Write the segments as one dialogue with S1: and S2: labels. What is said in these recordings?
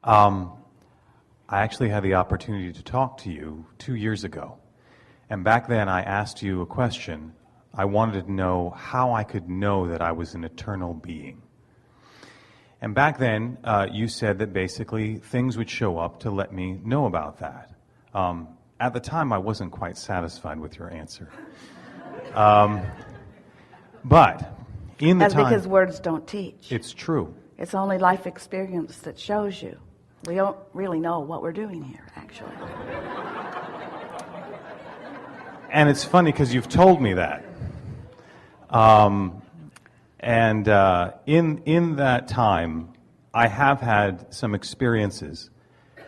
S1: I actually had the opportunity to talk to you 2 years ago. And back then I asked you a question. I wanted to know how I could know that I was an eternal being. And back then you said that basically things would show up to let me know about that. At the time I wasn't quite satisfied with your answer. But in the time...
S2: Because words don't teach.
S1: It's true.
S2: It's only life experience that shows you. We don't really know what we're doing here, actually.
S1: And it's funny because you've told me that. In that time, I have had some experiences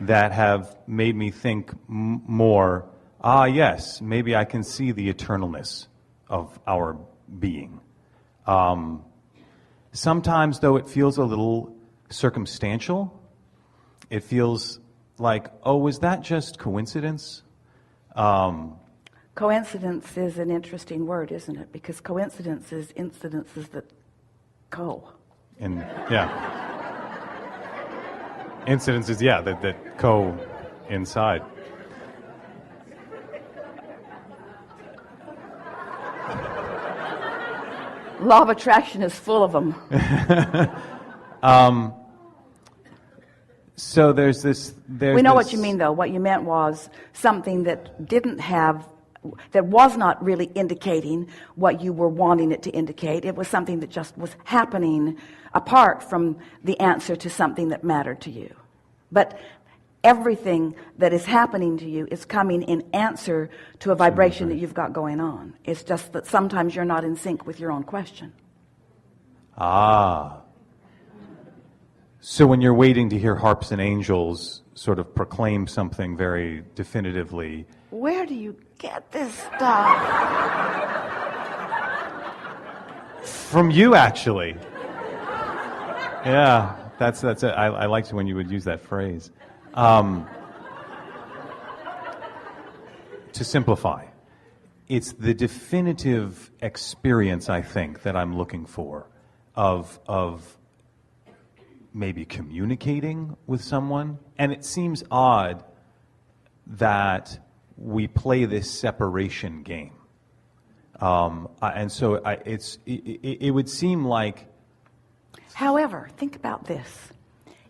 S1: that have made me think more, yes, maybe I can see the eternalness of our being. Sometimes, though, it feels a little circumstantial. It feels like, oh, is that just coincidence?
S2: Coincidence is an interesting word, isn't it? Because coincidence is incidences that
S1: And yeah. Incidences, yeah, that coincide.
S2: Law of attraction is full of them.
S1: So there's this...
S2: We know what you mean, though. What you meant was something that that was not really indicating what you were wanting it to indicate. It was something that just was happening apart from the answer to something that mattered to you. But everything that is happening to you is coming in answer to a vibration that you've got going on. It's just that sometimes you're not in sync with your own question.
S1: So when you're waiting to hear harps and angels sort of proclaim something very definitively...
S2: Where do you get this stuff?
S1: From you, actually. Yeah, that's it. I liked when you would use that phrase. To simplify, it's the definitive experience, I think, that I'm looking for of maybe communicating with someone. And it seems odd that we play this separation game. And so it would seem like...
S2: However, think about this.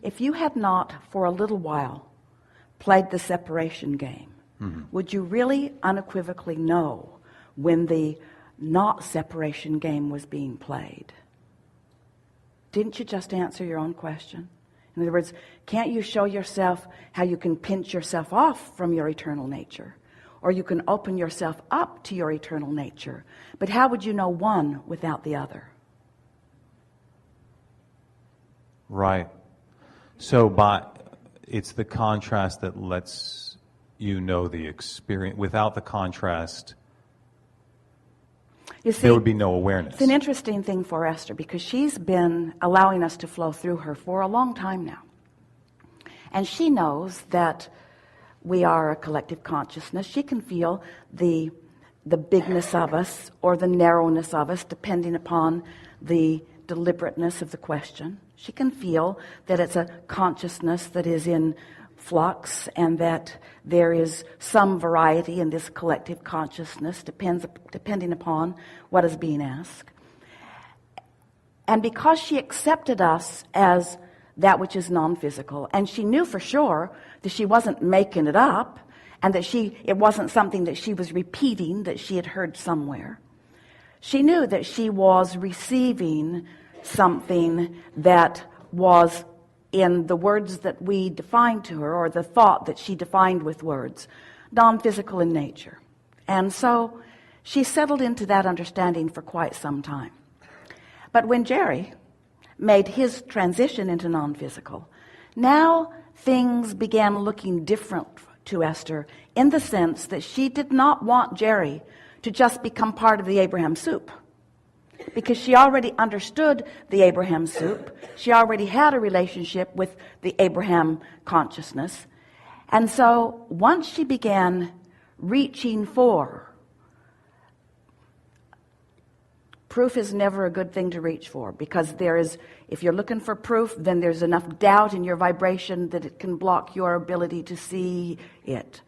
S2: If you had not, for a little while, played the separation game, would you really unequivocally know when the not separation game was being played? Didn't you just answer your own question? In other words, can't you show yourself how you can pinch yourself off from your eternal nature? Or you can open yourself up to your eternal nature. But how would you know one without the other?
S1: Right. So it's the contrast that lets you know the experience. Without the contrast,
S2: you see,
S1: there would be no awareness.
S2: It's an interesting thing for Esther because she's been allowing us to flow through her for a long time now. And she knows that we are a collective consciousness. She can feel the bigness of us or the narrowness of us depending upon the deliberateness of the question. She can feel that it's a consciousness that is in flux and that there is some variety in this collective consciousness depending upon what is being asked. And because she accepted us as that which is non-physical, and she knew for sure that she wasn't making it up and that it wasn't something that she was repeating that she had heard somewhere, she knew that she was receiving something that was in the words that we defined to her, or the thought that she defined with words, non-physical in nature. And so she settled into that understanding for quite some time. But when Jerry made his transition into non-physical, now things began looking different to Esther in the sense that she did not want Jerry to just become part of the Abraham soup. Because she already understood the Abraham soup. She already had a relationship with the Abraham consciousness. And so once she began reaching for Proof is never a good thing to reach for, because if you're looking for proof, then there's enough doubt in your vibration that it can block your ability to see it.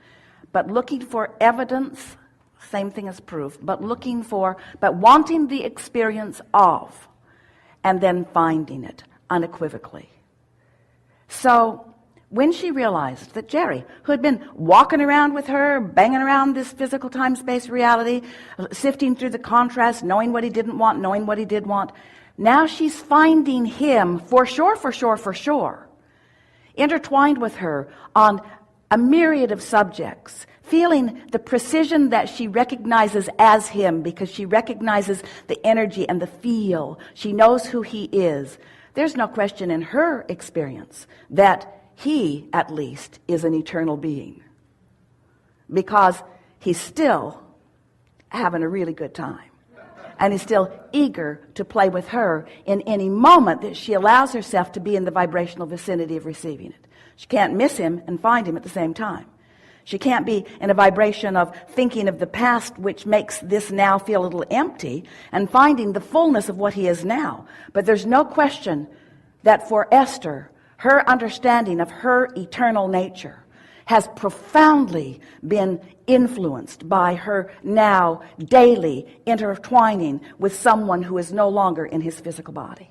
S2: But looking for evidence, same thing as proof, but wanting the experience of, and then finding it unequivocally. So when she realized that Jerry, who had been walking around with her, banging around this physical time-space reality, sifting through the contrast, knowing what he didn't want, knowing what he did want, now she's finding him for sure, intertwined with her on a myriad of subjects, feeling the precision that she recognizes as him, because she recognizes the energy and the feel. She knows who he is. There's no question in her experience that he, at least, is an eternal being, because he's still having a really good time, and he's still eager to play with her in any moment that she allows herself to be in the vibrational vicinity of receiving it. She can't miss him and find him at the same time. She can't be in a vibration of thinking of the past, which makes this now feel a little empty, and finding the fullness of what he is now. But there's no question that for Esther, her understanding of her eternal nature has profoundly been influenced by her now daily intertwining with someone who is no longer in his physical body.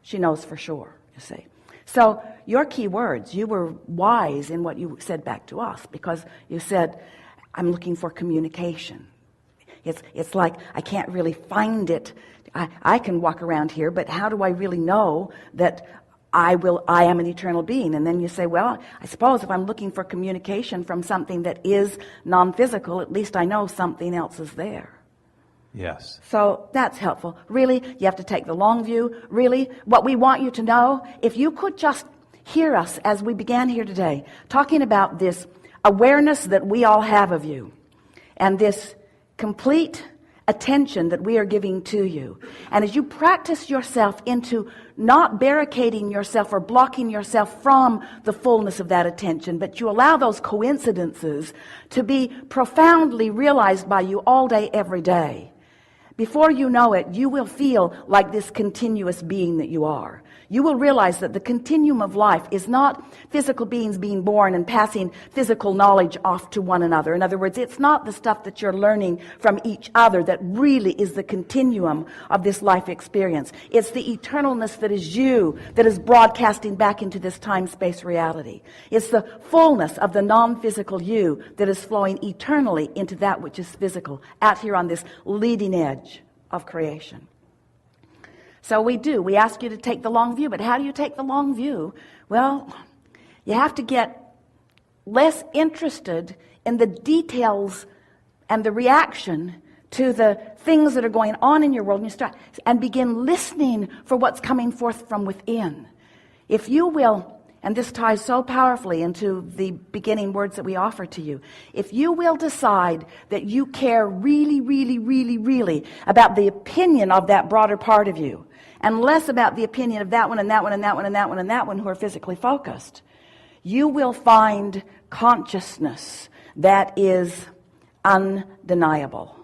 S2: She knows for sure, you see. So your key words, you were wise in what you said back to us, because you said, I'm looking for communication. It's like I can't really find it. I can walk around here, but how do I really know that I am an eternal being? And then you say, well, I suppose if I'm looking for communication from something that is non-physical, at least I know something else is there.
S1: Yes.
S2: So that's helpful. Really, you have to take the long view. Really, what we want you to know, if you could just hear us as we began here today, talking about this awareness that we all have of you, and this complete attention that we are giving to you. And as you practice yourself into not barricading yourself or blocking yourself from the fullness of that attention, but you allow those coincidences to be profoundly realized by you all day, every day. Before you know it, you will feel like this continuous being that you are. You will realize that the continuum of life is not physical beings being born and passing physical knowledge off to one another. In other words, it's not the stuff that you're learning from each other that really is the continuum of this life experience. It's the eternalness that is you that is broadcasting back into this time-space reality. It's the fullness of the non-physical you that is flowing eternally into that which is physical, out here on this leading edge of creation. So we ask you to take the long view, but how do you take the long view? Well, you have to get less interested in the details and the reaction to the things that are going on in your world, and begin listening for what's coming forth from within. If you will, and this ties so powerfully into the beginning words that we offer to you, if you will decide that you care really, really, really, really about the opinion of that broader part of you, and less about the opinion of that one and that one and that one and that one and that one who are physically focused, you will find consciousness that is undeniable.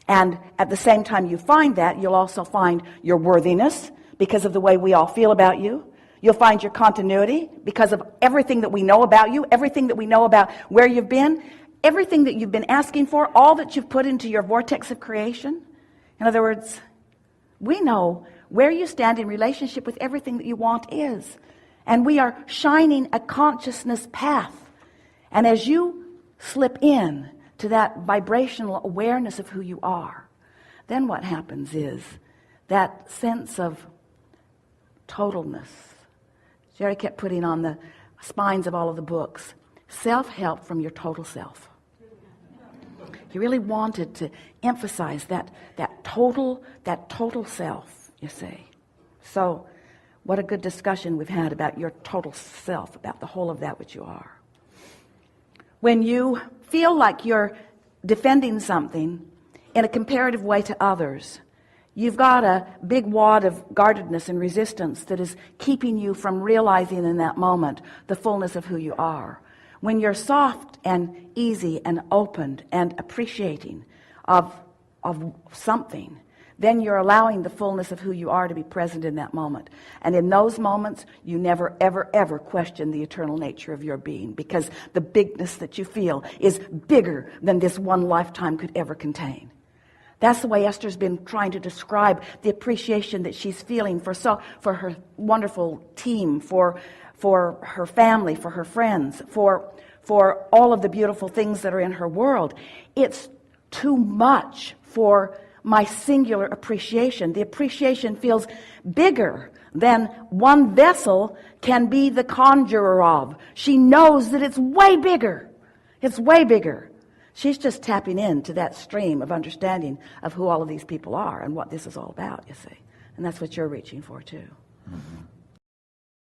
S2: And at the same time you find that, you'll also find your worthiness because of the way we all feel about you. You'll find your continuity because of everything that we know about you, everything that we know about where you've been, everything that you've been asking for, all that you've put into your vortex of creation. In other words, we know where you stand in relationship with everything that you want is. And we are shining a consciousness path. And as you slip in to that vibrational awareness of who you are, then what happens is that sense of totalness. Jerry kept putting on the spines of all of the books, self-help from your total self. He really wanted to emphasize that total self, you see. So what a good discussion we've had about your total self, about the whole of that which you are. When you feel like you're defending something in a comparative way to others, you've got a big wad of guardedness and resistance that is keeping you from realizing in that moment the fullness of who you are. When you're soft and easy and open and appreciating of something, then you're allowing the fullness of who you are to be present in that moment. And in those moments, you never, ever, ever question the eternal nature of your being, because the bigness that you feel is bigger than this one lifetime could ever contain. That's the way Esther's been trying to describe the appreciation that she's feeling for her wonderful team, for her family, for her friends, for all of the beautiful things that are in her world. It's too much for my singular appreciation. The appreciation feels bigger than one vessel can be the conjurer of. She knows that it's way bigger. It's way bigger. She's just tapping into that stream of understanding of who all of these people are and what this is all about, you see. And that's what you're reaching for, too.
S1: Mm-hmm.